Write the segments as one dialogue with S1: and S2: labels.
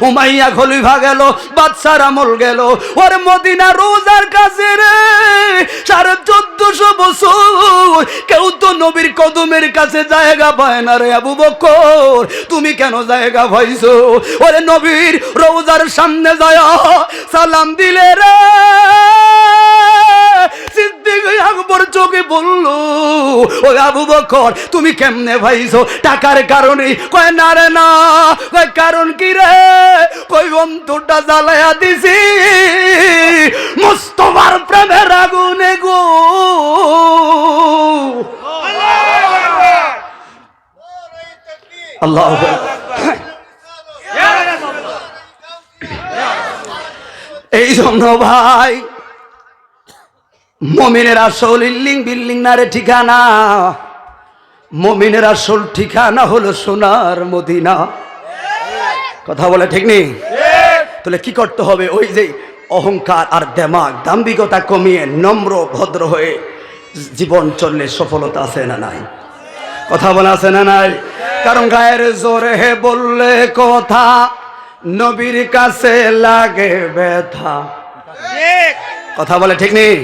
S1: Umayya খলিফা গেল, বাদশার আমল গেল, ওর মদিনা রোজার কাছে রে 1450 বছর কেউ তো নবীর কদমের কাছে জায়গা পায় না রে আবু বকর, তুমি কেন জায়গা পাইছো? ওরে নবীর রোজার সামনে যায় সালাম দিলে রে সিদ্দিক আকবর চোখে বলল, ও আবু বকর তুমি কেমনে ভাইছো? টাকার কারণে? কয় না রে না। কয় কারণ কি রে? কই অন্তরটা জ্বালায়া দিছি মুস্তাফার প্রেমের আগুনে গো। আল্লাহু আকবার। এই জন্য ভাই মুমিনের আসল ইল্লিং বিল্ডিং না রে ঠিকানা, মুমিনের আসল ঠিকানা হলো সোনার মদিনা। কথা বলে ঠিক নেই? তাহলে কি করতে হবে? ওই যে অহংকার আর দেমাগ দাম্ভিকতা কমিয়ে নম্র ভদ্র হয়ে জীবন চললে সফলতা আছে না নাই? কথা বলা আছে না নাই? কারণ গায়ের জোরে বললে কথা নবীর কাছে লাগে ব্যথা। কথা বলে ঠিক নেই?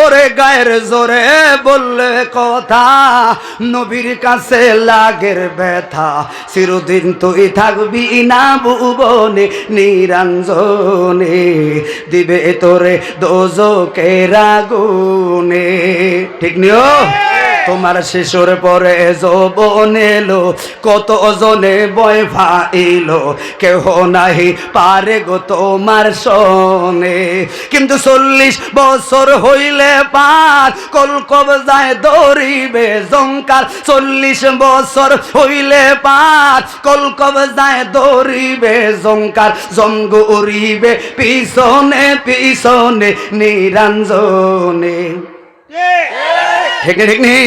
S1: ওরে গায়ের জোরে বললে কথা নবীর কাছে লাগের ব্যথা, চিরদিন তুই থাকবি না ভুবনে নিরঞ্জনে, দিবে তোরে দোজকের আগুনে। ঠিক নিও? তোমার শিশুর পরে যৌবন এলো, কত জনে বয় ভাইলো, কেহ নাহি পারে গো তোমার সনে। কিন্তু 40 বছর হইলে পার কলকব যায় ধরিবে জঙ্কার, 40 বছর হইলে পার কলকব যায় ধরিবে জঙ্কার, জঙ্গ উড়িবে পিছনে পিছনে নিরঞ্জনে। ঠিক ঠিক নেই?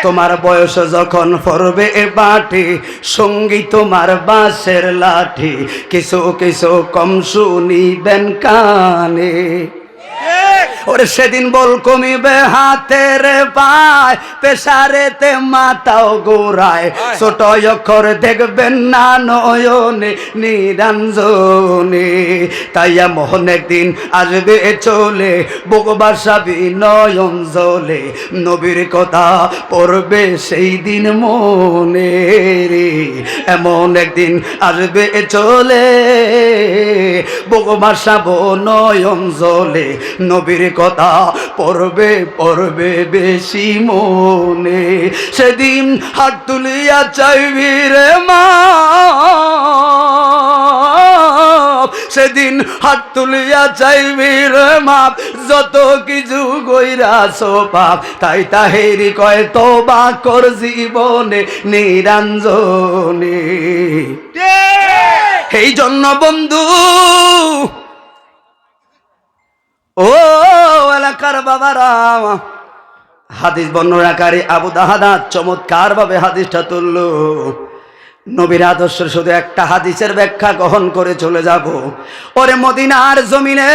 S1: তোমার বয়স যখন পড়বে বাটি, সঙ্গী তোমার বাঁশের লাঠি, কিছু কিছু কম শুনিবেন কানে। ওরে সেদিন বল কমিবে হাতের পায়, পেশারেতে মাথাও গোড়ায়, ছোট অক্ষর দেখবেন না নয়নে নিরঞ্জনে। তাই এমন একদিন আসবে চলে বুক বাসাবি নয়ন জলে, নবীর কথা পড়বে সেই দিন মনে রে। এমন একদিন আসবে চলে বুক বাসাবো নয়ন জলে, নবীর কথা পড়বে পড়বে বেশি মনে। সেদিন হাত তুলিয়া চাইবি রে মা, সেদিন হাত তুলিয়া চাইবি রে মাপ, যত কিছু কইরাছো পাপ, তাই তাহেরি কয় তওবা কর জীবনে নিরঞ্জনে। এই জন্য বন্ধু ও এলাকার বাবারা, হাদিস বর্ণনাকারী আবু দাহাদা চমৎকার ভাবে হাদিসটা তুলল। নবীর আদর্শের শুধু একটা হাদিসের ব্যাখ্যা গ্রহণ করে চলে যাব। ওরে মদিনার জমিনে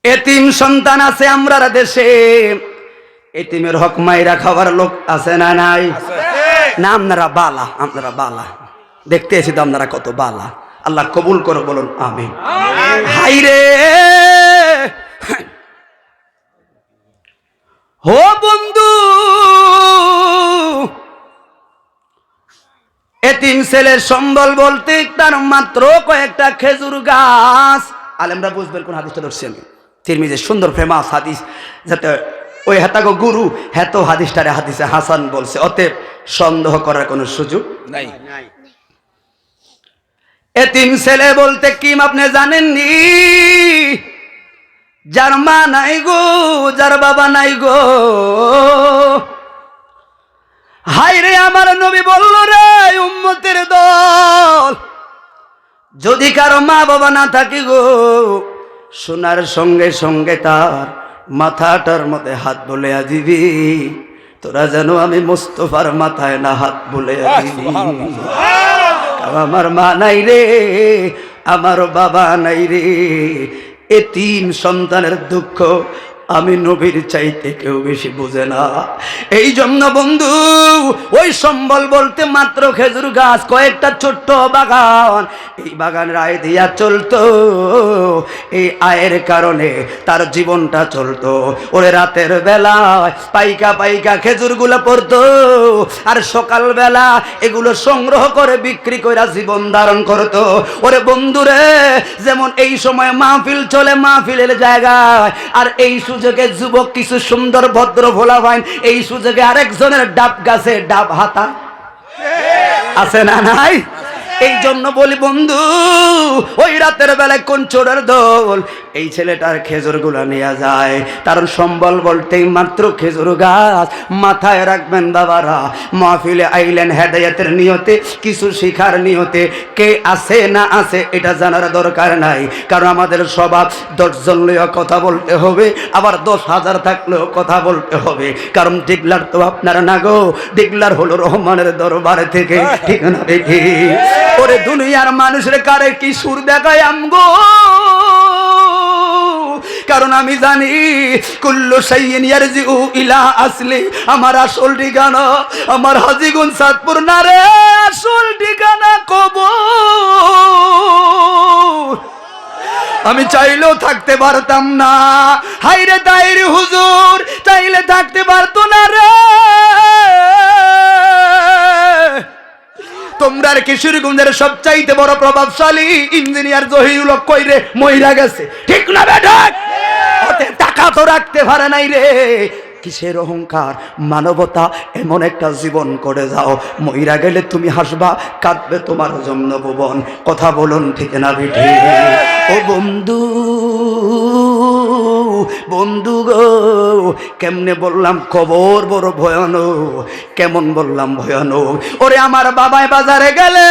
S1: এতিম সন্তান আছে আমরা দেশে, এতিমের হক মাইরা খাওয়ার লোক আছে না নাই? না আপনারা বালা, আপনারা বালা দেখতে এসে তো আপনারা কত বালা। আল্লাহ কবুল করো, বলুন আমিন। হাই রে হো বন্ধু, এতিম ছেলের সম্বল বলতে তার মাত্র কয়েকটা খেজুর গাছ। আলেমরা বুঝবেন কোন হাদিসটা ধরছি আমি। তিরমিজির সুন্দর ফেমাস হাদিস, যাতে ওই হেতাগো গুরু হেত হাদিসটারে হাদিসে হাসান বলছে, অতএব সন্দেহ করার কোনো সুযোগ নাই। এতিম ছেলে বলতে কি আপনি জানেননি? যার মা নাই গো, যার বাবা নাই গো। হাই রে আমার নবী বলল রে উম্মতের দল, যদি কারো মা বাবা না থাকে গো, শোনার সঙ্গে সঙ্গে তার মাথাটার মধ্যে হাত বুলাইয়া দিবি, তোরা যেন আমি মুস্তাফার মাথায় না হাত বুলাইয়া দিবি। আমার মা নাই রে, আমার বাবা নাই রে, এতিম সন্তানের দুঃখ আমি নবীর চাইতে কেউ বেশি বুঝে না। এই জন্য বন্ধু ওই সম্বল বলতে মাত্র খেজুর গাছ, কয়েকটা ছোট্ট বাগান, এই বাগানের আয় দিয়া চলতো। এই আয়ের কারণে তার জীবনটা চলতো। ওরে রাতের বেলা পাইকা পাইকা খেজুরগুলো পড়তো, আর সকালবেলা এগুলো সংগ্রহ করে বিক্রি করে জীবন ধারণ করতো। ওরে বন্ধুরে, যেমন এই সময় মাহফিল চলে মাহফিলের জায়গায়, আর এই সুযোগে যুবক কিছু সুন্দর ভদ্র ভোলা ভাই, এই সুযোগে আরেকজনের ডাব গাছে ডাব হাতা আছে না নাই? এই জন্য বলি বন্ধু, ওই রাতের বেলায় কোন চোরের দল এই ছেলেটার খেজুর গুলা নিয়ে যায়, কারণ সম্বল বলতেই মাত্র খেজুর গাছ। মাথায় রাখবেন বাবারা, মাহফিলে আইলেন হেদায়েতের নিয়তে, কিছু শিখার নিয়তে। কে আছে না আছে এটা জানার দরকার নাই, কারণ আমাদের স্বভাব 10 জন লইয়া কথা বলতে হবে, আবার 10,000 থাকলেও কথা বলতে হবে। কারণ ডিগলার তো আপনার না গো, ডিগলার হলো রহমানের দরবার থেকে, ঠিক না বেটি? ওরে দুনিয়ার মানুষের কারে কি সুর দেখায় আমগো, কারণ আমি জানি কুল্লু শাইইন ইয়ারজিউ ইলা আসলি। আমার আসল ঠিকানা আমার হাজীগঞ্জ চাঁদপুর না রে, আসল ঠিকানা কবর। আমি চাইলেও থাকতে পারতাম না, হাইরে দাইরে হুজুর চাইলে থাকতে পারতো না রে। তোমরা কিশোরগঞ্জের সবচাইতে বড় প্রভাবশালী ইঞ্জিনিয়ার জহিরুল হক কইরে মইরা গেছে, ঠিক না বেটা? ওতে টাকা তো রাখতে পারে নাই রে। কিসের অহংকার, মানবতা, এমন একটা জীবন করে যাও, মইরা গেলে তুমি হাসবা, কাঁদবে তোমার জন্য ভুবন। কথা বলুন, ঠিক না বেটি? ও বন্ধু, বন্ধু গো, কেমনে বললাম কবর বড় ভয়ানক, কেমন বললাম ভয়ানক। ওরে আমার বাবাই বাজারে গেলে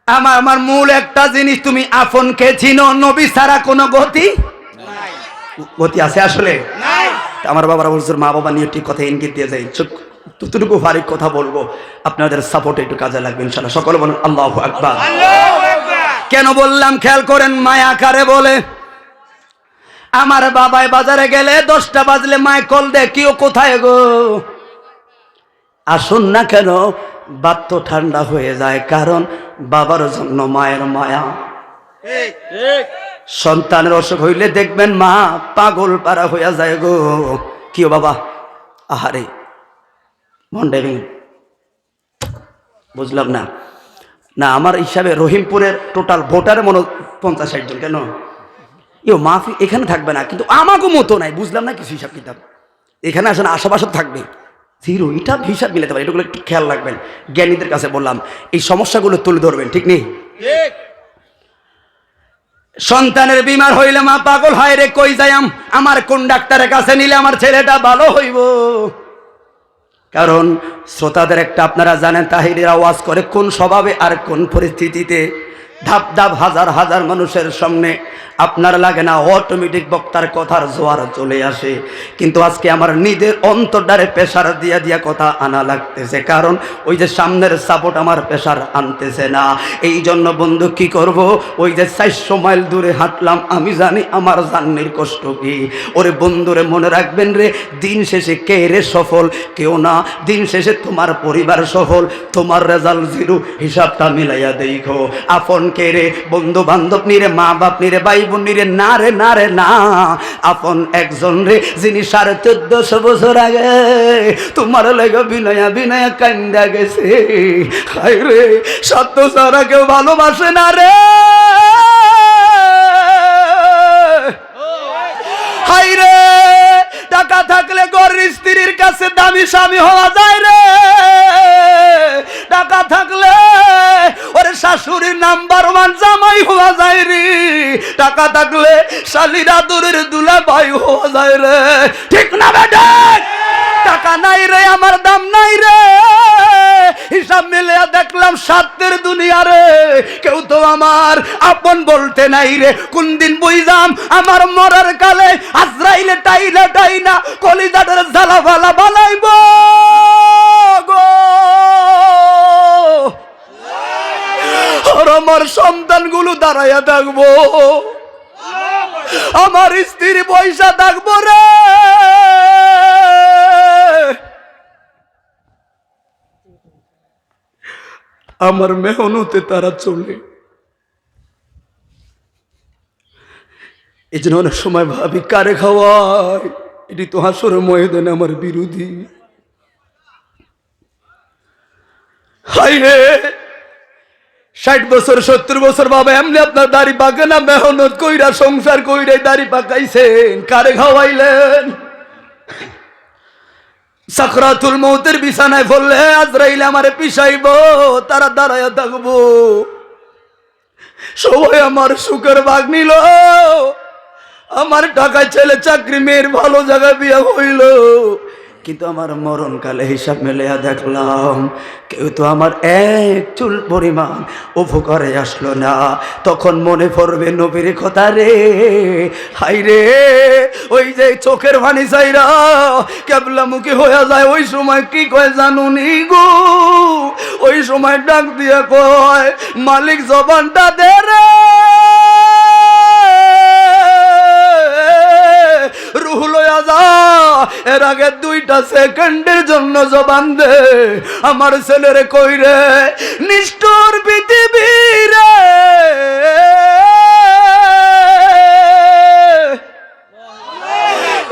S1: আমার মূল একটা জিনিস, তুমি আপনকে চিনো, নবী ছাড়া কোনো গতি গতি আছে আসলে নাই। আমার বাবারা বলছে মা বাবা নিয়ে ঠিক কথা ইঙ্গিত দিয়ে যায়, যতটুকু ভারী কথা বলবো আপনাদের সাপোর্টে একটু কাজে লাগবে ইনশাআল্লাহ। সকলে বলুন আল্লাহু আকবার। কেন বললাম খেয়াল করেন, মায়া কারে বলে। আমার বাবাই বাজারে গেলে 10টা বাজলে মায় কল দেয়, কেউ কোথায় গো, আসুন না কেন। বাত তো ঠান্ডা হয়ে যায়, কারণ বাবার জন্য মায়ের মায়া। সন্তানের অসুখ হইলে দেখবেন মা পাগল পারা হইয়া যায় গো। কিও বাবা, আহারে মন্ডে বুঝলাম না। না আমার হিসাবে রহিমপুরের টোটাল ভোটার মনে 50-60 জন। কেন ইও মাফি এখানে থাকবে না, কিন্তু আমাকে মতো নাই, বুঝলাম না কিছু হিসাব কিতাব। এখানে আসেন আশেপাশে থাকবে জিরো, এটা হিসাব মিলাতে পারে। এটাগুলো একটু খেয়াল রাখবেন, জ্ঞানীদের কাছে বললাম এই সমস্যাগুলো তুলে ধরবেন, ঠিক নেই? সন্তানের বিমার হইলে মা পাগল হয় রে, কই যাইম, আমার কোন ডাক্তারের কাছে নিলে আমার ছেলেটা ভালো হইব। কারণ শ্রোতাদের একটা আপনারা জানেন, তাহিরের আওয়াজ করে কোন স্বভাবে আর কোন পরিস্থিতিতে। ধাপ ধাপ হাজার হাজার মানুষের সামনে আপনার লাগে না অটোমেটিক বক্তার কথার জোয়ার চলে আসে, কিন্তু আজকে আমার নিজের অন্তরটারে প্রেশার দিয়া দিয়া কথা আনা লাগতেছে, কারণ ওই যে সামনের সাপোর্ট আমার প্রেশার আনতেছে না। এই জন্য বন্ধু কি করব, ওই যে 400 মাইল দূরে হাঁটলাম, আমি জানি আমার জান্নির কষ্ট কি। ওরে বন্ধুরে মনে রাখবেন রে, দিন শেষে কে রে সফল, কেউ না। দিন শেষে তোমার পরিবার সফল, তোমার রেজাল্ট জিরো, হিসাবটা মিলাইয়া দেখো। আপন কে রে, বন্ধু বান্ধব নিরে, মা বাপ নিরে, ভাই বোন নিরে, না রে না রে না। আপন একজন রে, যিনি 1450 বছর আগে তোমার লাগে বিনয়া বিনয়া কান্দা গেছে। হায় রে, সত্য ছাড়া কেউ ভালোবাসে না রে। হায় রে, টাকা থাকলে ঘরের স্ত্রীর কাছে দামি স্বামী হওয়া যায় রে। টাকা থাকলে ওরে শাশুড়ির নাম্বার 1 জামাই হওয়া যায় রে। টাকা থাকলে শালীর আদরের দুলা ভাই হওয়া যায় রে, ঠিক না বেটা? টাকা নাই রে, আমার দাম নাই রে। হিসাব মিলিয়া দেখলাম সাতের দুনিয়া রে, কেউ তো আমার আপন বলতে নাই রে। কোন দিন বুঝাম আমার মরার কালে আজরাইলে টাইলা টাইনা কলিজাটার জ্বালা ভালা বানাইব গো। আর আমার সন্তানগুলো দাঁড়াইয়া থাকবো, আমার স্ত্রী পয়সা থাকবো রে, আমার মেহনতে তারা চলে। এই জন্য অনেক সময় ভাবি কারে খাওয়ায়, এটি তো হাসরের ময়দানে আমার বিরোধী। হাই রে, 60 বছর 70 বছর বাবা এমনি আপনার দাড়ি পাকে না? মেহনত কইরা সংসার কইরা দাড়ি পাকাইছেন, কারে খাওয়াইলেন? সাকরাতুল মৌতের বিছানায় পড়লে আজরাইল আমারে পিছাইব, তারা দাঁড়ায়া থাকবো। সবাই আমার সুখের ভাগ নিল, আমার টাকায় ছেলে চাকরি, মেয়ের ভালো জায়গায় বিয়ে হইল, কিন্তু আমার মরণকালে হিসাব মেলেয়া দেখলাম কেউ তো আমার এক চুল পরিমাণ উপকারে আসলো না। তখন মনে পড়বে নবীর কথা রে, হাই রে, ওই যে চোখের পানি চাইরা কেবলামুখী হয়ে যায়, ওই সময় কি কয় জানুনি গো? ওই সময় ডাক দিয়ে কয়, মালিক জবানটা দে রে, রুহ লয়া যা, এর আগে 2টা সেকেন্ডের জন্য জবান দে। আমার ছেলেরে কই রে নিষ্ঠুর পৃথিবীরে,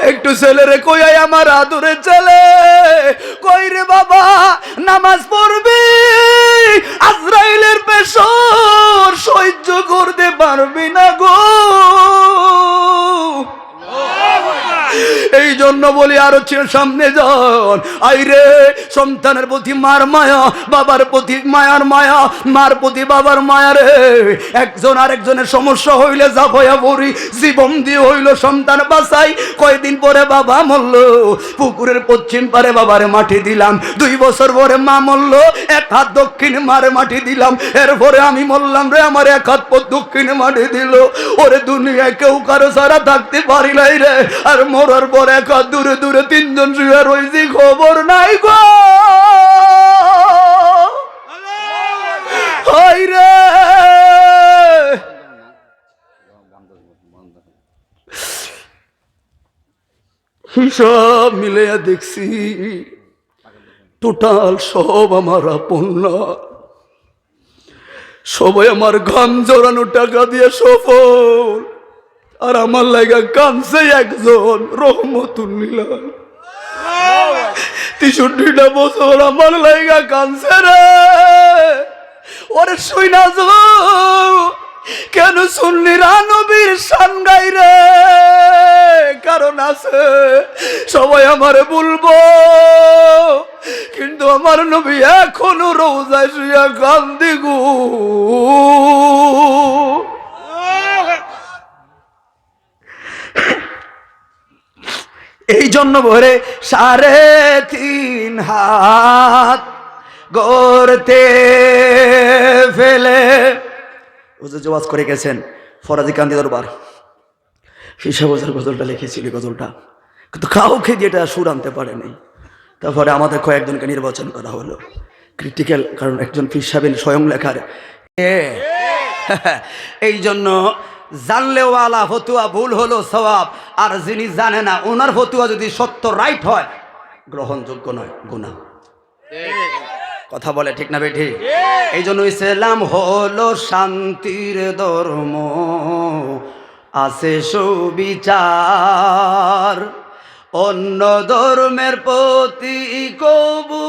S1: একটু ছেলেরে কই আয় আমার আদুরে ছেলে, কই রে বাবা নামাজ পড়বি, আজরাইলের পেশর সহ্য করতে পারবি না গো। এই জন্য বলি আরো সামনে যান। আইরে সন্তানের প্রতি মার মায়া, বাবার প্রতি মায়ার মায়া, মার প্রতি বাবার মায়া রে। একজন আরেকজনের সমস্যা হইলে যা ভয়া পড়ি, জীবন দিয়ে হইল সন্তান বাঁচাই। কয়দিন পরে বাবা মরল, পুকুরের পশ্চিম পারে বাবারে মাটি দিলাম। 2 বছর পরে মা মরল, 1 হাত দক্ষিণে মারে মাটি দিলাম। এরপরে আমি মরলাম রে, আমার 1 হাত দক্ষিণে মাটি দিল। ওরে দুনিয়ায় কেউ কারো ছাড়া থাকতে পারি নাই রে, আর মরার পর 1 হাত দূরে দূরে 3 জন শুয়ে রয়েছি, খবর নাই গো। হাই রে, হিসাব মিলাইয়া দেখছি টোটাল সব আমার আপন না। সবাই আমার ঘাম জড়ানো টাকা দিয়ে সফল, আর আমার লাগা কানছে একজন রহমতুল্লাহ। 63টা বছর আমার লাগা কানছে রে। ওরে শুই না কেন সুন্নিরা নবীর শান গাই রে? কারণ আছে, সবাই আমারে বলবো, কিন্তু আমার নবী এখনো রোজায় শুয়া কান্দি গো। এই জন্য ভরে 3.5 হাত গড়তে ফেলে ওয়াজ করে গেছেন ফরাজি কান্দি দরবার। হিসাব গজলটা লিখেছিল, গজলটা কিন্তু কাউকে যেটা সুর আনতে পারেনি। তারপরে আমাদের কয়েকজনকে নির্বাচন করা হলো ক্রিটিক্যাল, কারণ একজন পীর সাহেব স্বয়ং লেখার। এই জন্য জানলেও আলা ফতুয়া ভুল হলো সওয়াব, আর যিনি জানে না ওনার ফতুয়া যদি সত্য রাইট হয় গ্রহণযোগ্য নয়, গুনাহ। কথা বলে ঠিক না বেঠি? এই জন্য ইসলাম হলো শান্তির ধর্ম, আছে সুবিচার, অন্য ধর্মের প্রতি কবু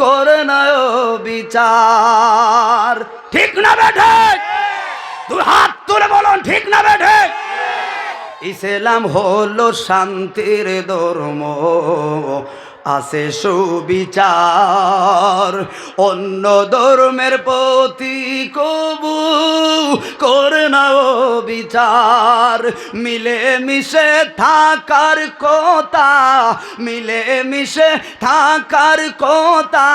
S1: করে না বিচার। ঠিক না বেঠে? তুই হাত তুলে বলুন ঠিক না বেঠে? ইসলাম হলো শান্তির ধর্ম, আছে সুবিচার, অন্য ধর্মের প্রতি কবু করে না বিচার। মিলে মিশে থাকার কথা, মিলে মিশে থাকার কথা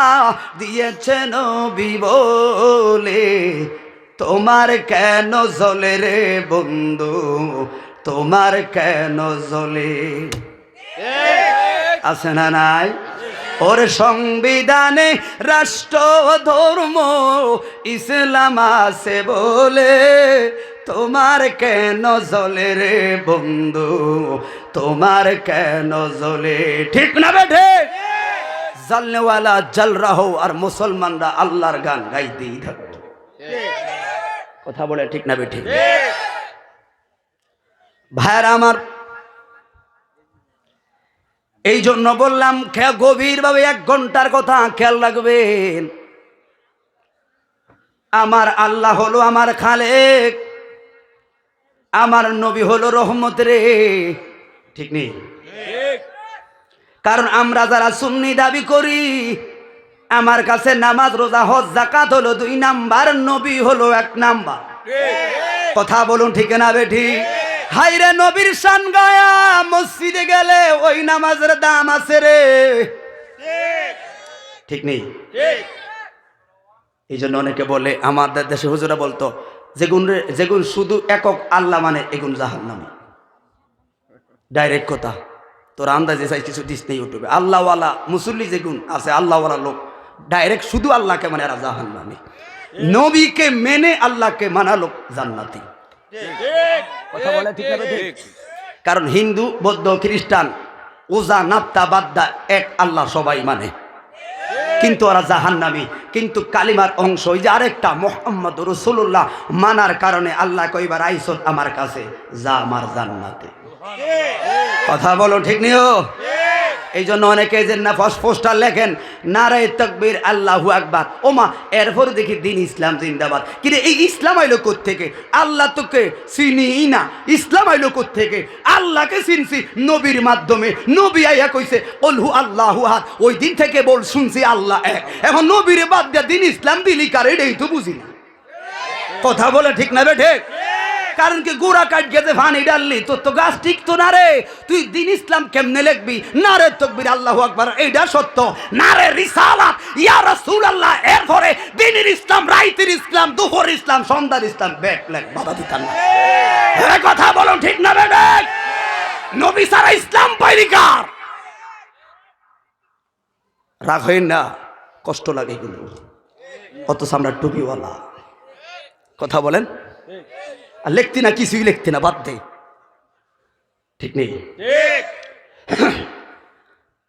S1: দিয়েছেন নবী বলে, তোমার কেন জ্বলে রে বন্ধু, তোমার কেন জ্বলে? আছে না নাই? ওর সংবিধানে রাষ্ট্র ধর্ম ইসলাম আছে বলে, তোমার কেন জ্বলে রে বন্ধু, তোমার কেন জ্বলে, ঠিক না বেঠে? জ্বলনেওয়ালা জ্বল রাহো, আর মুসলমানরা আল্লাহর গান গাইতেই থাকো। কথা বলে ঠিক না বেঠে? ভাইরা আমার, এই জন্য বললাম গভীরভাবে 1 ঘন্টার কথা খেয়াল রাখবেন। আমার আল্লাহ হলো আমার খালেক, আমার নবী হলো রহমত রে, ঠিক নেই? কারণ আমরা যারা সুন্নি দাবি করি, আমার কাছে নামাজ রোজা হজ যাকাত হলো 2 নাম্বার, নবী হলো 1 নাম্বার। কথা বলুন ঠিক না বেঠি? হাইরে নবীর শান গায়া মসজিদে গেলে ওই নামাজের দাম আছে রে, ঠিক নেই? এই জন্য অনেকে বলে, আমাদের দেশে হুজুরা বলতো, যেগুন শুধু একক আল্লাহ মানে এগুন জাহান্নামী। ডাইরেক্ট কথা, তোর আন্দাজে চাই কিছু দিস নেই ইউটিউবে। আল্লাহওয়ালা মুসল্লি যেগুন আছে, আল্লাহওয়ালা লোক ডাইরেক্ট শুধু আল্লাহকে মানে এরা জাহান্নামী। নবীকে মেনে আল্লাহকে মানা লোক জান্নাতি। কথা বলে ঠিক না? কারণ হিন্দু, বৌদ্ধ, খ্রিস্টান, ওজা, নাপ্তা, বাদ্দা এক আল্লাহ সবাই মানে, কিন্তু ওরা জাহান্নামী। কিন্তু কালিমার অংশ ওই যে আরেকটা মুহাম্মদ রাসূলুল্লাহ মানার কারণে আল্লাহ কইবার আইসত আমার কাছে, যা আমার জান্নাতে। কথা বলো ঠিক নিও? এই জন্য অনেকে যে না পোস্টার লেখেন নারায়ে তাকবীর আল্লাহু আকবার, ওমা এরপর দেখি দিন ইসলাম জিন্দাবাদ। কিন্তু এই ইসলাম আইলো কোত্থেকে? আল্লাহ তোকে চিনি না, ইসলাম আইলো কোত্থেকে? আল্লাহকে চিনছি নবীর মাধ্যমে। নবী আইয়া কইছে কুল হু আল্লাহু আহাদ, ওই দিন থেকে বল শুনছি আল্লাহ এক। এখন নবীরে বাদ দিয়া দিন ইসলাম দিলি কার, এটাই তো বুঝি না। কথা বলে ঠিক না বেঠে? কারণ কি গোড়া কাট গেছে ফানি ডাললি, তোর তো গাছ ঠিক তো না রে। তুই দিন ইসলাম কেমনে লিখবি? নারে তাকবীর আল্লাহু আকবার, এইটা সত্য। নারে রিসালাত ইয়া রাসূলুল্লাহ, এরপরে দিনের ইসলাম, রাইতের ইসলাম, দুপুর ইসলাম, সন্ধ্যার ইসলাম, ব্যাক লেখ বাধা দিতাম না। এই কথা বলো ঠিক না বেটা? নবী সারা ইসলাম পাইলি কার? রাগ হইন না, কষ্ট লাগে কিন্তু, অথচ আমরা টুপিওয়ালা। কথা বলেন? আর লিখতি না, কিছুই লিখতি না, বাদ দে, ঠিক নেই?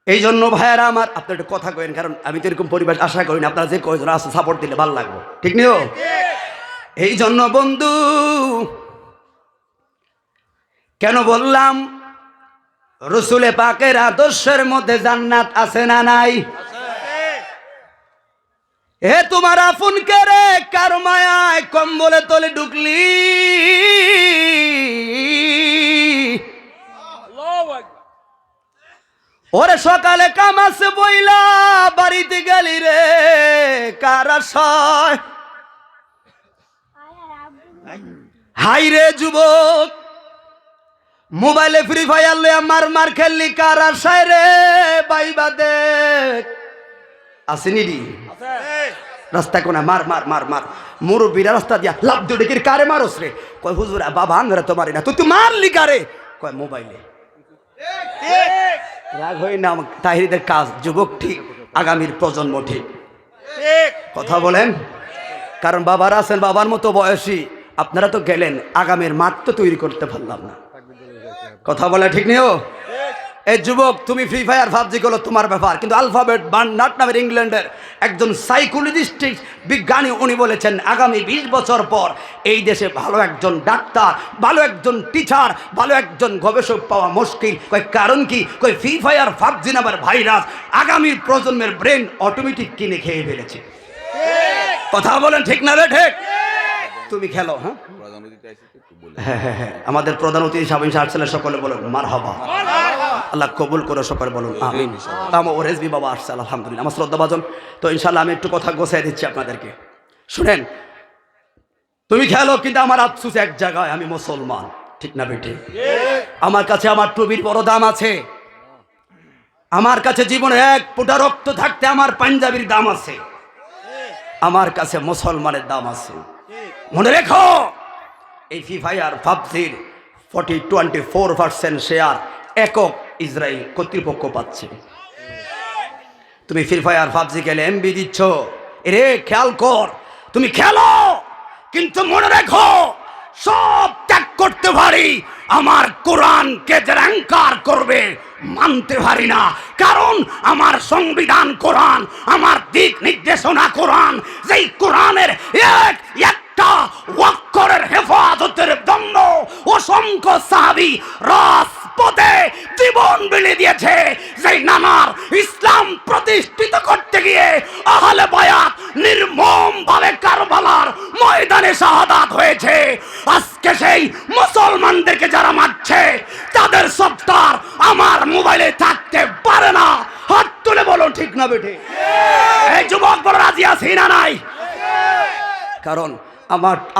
S1: এই জন্য ভাইয়ারা আমার, আপনার একটা কথা কইন, কারণ আমি তো এরকম পরিবেশ আশা করি না। আপনারা যে কয়জন আছে সাপোর্ট দিলে ভালো লাগবে, ঠিক নেই? এই জন্য বন্ধু কেন বললাম, রসুলে পাকের আদর্শের মধ্যে জান্নাত আছে না নাই? হে তোমার আপন কে রে, কার মায়ায় কম্বলে তলে ঢুকলি? ওরে সকালে কাম আছে বইলা বাড়িতে গেলি রে, কার আশায়? হাই রে যুবক, মোবাইলে ফ্রি ফায়ার লইয়া মার খেললি, কার আশায় রে? বাইবা দেখ আসেনি রে রাস্তা কোনা, মার মার মার মার। মুরব্বীরা রাস্তা দিয়া লাভ দিয়ে ডেকে, কারে মারস রে? কয় হুজুর বাবা আমরা তো মারি না। তুই মারলি কারে? কয় মোবাইলে। রাগ হই না, তাহিরিদের কাজ, যুবক ঠিক, আগামীর প্রজন্ম ঠিক। কথা বলেন? কারণ বাবারা আছেন, বাবার মতো বয়সী, আপনারা তো গেলেন, আগামীর মাঠ তো তৈরি করতে পারলাম না। কথা বলে ঠিক নেই? এই যুবক, তুমি ফ্রি ফায়ার পাবজি গুলো তোমার ব্যাপার, কিন্তু আলফাবেট বার্নার্ড নামের ইংল্যান্ডের একজন সাইকোলজিস্ট বিজ্ঞানী, উনি বলেছেন আগামী 20 বছর পর এই দেশে ভালো একজন ডাক্তার, ভালো একজন টিচার, ভালো একজন গবেষক পাওয়া মুশকিল। কয় কারণ কি? কয় ফ্রি ফায়ার পাবজি নামের ভাইরাস আগামী প্রজন্মের ব্রেন অটোমেটিক কিনে খেয়ে ফেলেছে। কথা বলেন ঠিক না রে? ঠিক। তুমি খেলো। হ্যাঁ হ্যাঁ হ্যাঁ, আমাদের প্রধান অতিথি সাবিন সাহেব সকলে বলুন মারহাবা, আল্লাহ কবুল করে, সকলে বলুন আমিন। আমার ওরেসবি বাবা আসছে, আলহামদুলিল্লাহ। আমার শ্রদ্ধা ভাজন, তো ইনশাল্লাহ আমি একটু কথা গোছাই দিচ্ছি আপনাদেরকে, শুনেন। তুমি খেলো, কিন্তু আমার আফসোস এক জায়গায়, আমি মুসলমান, ঠিক না বেটে? আমার কাছে আমার টুপির বড় দাম আছে, আমার কাছে জীবনে 1 ফোঁটা রক্ত থাকতে আমার পাঞ্জাবির দাম আছে, আমার কাছে মুসলমানের দাম আছে। মনে রেখো, এই ফ্রি ফায়ার পাবজির 24% শেয়ার একক ইসরায়েল কর্তৃপক্ষ পাচ্ছে। তুমি ফ্রি ফায়ার পাবজি খেলে এমবি দিচ্ছ, এরে খেয়াল কর, তুমি খেলো, কিন্তু মনে রেখো সব ত্যাগ করতে পারি, আমার কোরআনকে যে অহংকার করবে মানতে পারি না। কারণ আমার সংবিধান কোরআন, আমার দিক নির্দেশনা কোরআন। যেই কোরআনের একটা অক্ষরের হেফাজতের জন্য অসংখ্য সাহাবী রাজপথে জীবন বিলিয়ে দিয়েছে। যেই নানার ইসলাম প্রতিষ্ঠিত করতে গিয়ে আহলে বায়াত নির্মম ভাবে কারবালার ময়দানে শাহাদাত হয়েছে। আজকে সেই মুসলমানদেরকে যারা মারছে তাদের সত্তার আমার মোবাইলে থাকতে পারে না। হাত তুলে বলো ঠিক না বেটে? এই যুবক বড় রাজি আছি না নাই? কারণ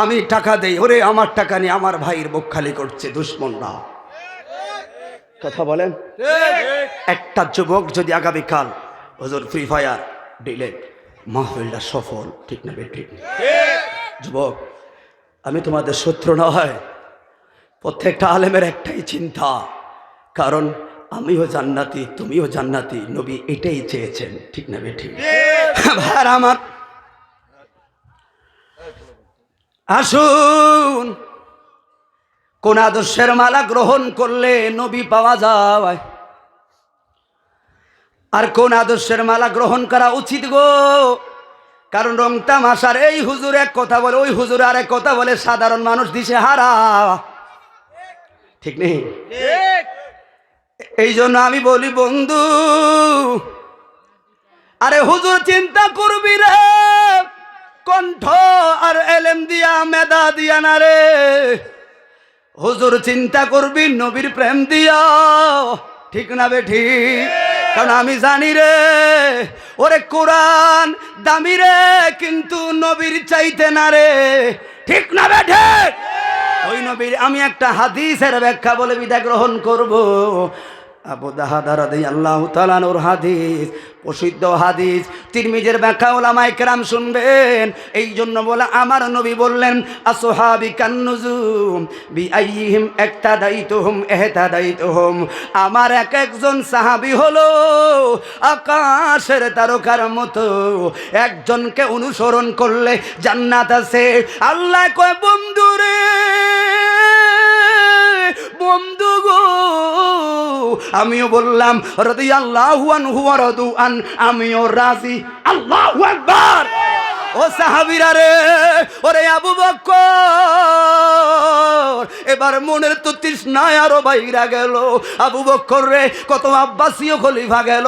S1: আমি টাকা দেই, ওরে আমার টাকা নিয়ে আমার ভাইয়ের বুক খালি করছে দুশ্মনরা। কথা বলেন। একটা যুবক যদি আগামীকাল হুজুর ফ্রি ফায়ার ডিলেট, মাহফিলটা সফল, ঠিক না বেঠিক? যুবক, আমি তোমাদের শত্রু নয়। প্রত্যেকটা আলেমের একটাই চিন্তা, কারণ আমিও জান্নাতি তুমিও জান্নাতি, নবী এটাই চেয়েছেন, ঠিক না বেঠিক? ভাই আমার, আসুন কোন আদর্শের মালা গ্রহণ করলে নবী পাওয়া যায়, আর কোন আদর্শের মালা গ্রহণ করা উচিত গো? কারণ রং তামাশার এই হুজুর এক কথা বলে, ওই হুজুর আরেক কথা বলে, সাধারণ মানুষ দিশে হারা, ঠিক নেই? এই জন্য আমি বলি বন্ধু, আরে হুজুর চিন্তা করবি রে, কণ্ঠ আর এলেম দিয়া মেধা দিয়া না রে, হুজুর চিন্তা করবি নবীর প্রেম দিয়া, ঠিক না বেঠি? কারণ আমি জানি রে, ওরে কোরআন দামি রে, কিন্তু নবীর চাইতে না রে, ঠিক না বেঠে? ওই নবীর আমি একটা হাদিসের ব্যাখ্যা বলে বিদায় গ্রহণ করব। আবু দারদা রাদিয়াল্লাহু তাআলা আনহুর হাদিস, প্রসিদ্ধ হাদিস, তিরমিজির ব্যাখ্যা উলামায়ে কেরাম শুনবেন। এই জন্য বলে আমার নবী বললেন, আসহাবি কান্নুজুম বিআইহিম ইক্তাদাইতুহুম ইহতাদাইতুহুম। আমার এক একজন সাহাবী হলো আকাশের তারকার মতো, একজনকে অনুসরণ করলে জান্নাত আছে। আল্লাহ কয় বন্ধু রে, বন্ধু গো, আমিও বললাম রাদিয়াল্লাহু আনহু ওয়া রাদু আন, আমিও রাজি। আল্লাহু আকবার। ও সাহাবীরা রে, ওরে আবু বকর, এবার মনের তো তৃষ্ণায় আরো বাইরা গেল। আবু বকর রে, কত আব্বাসীয় খলিফা গেল।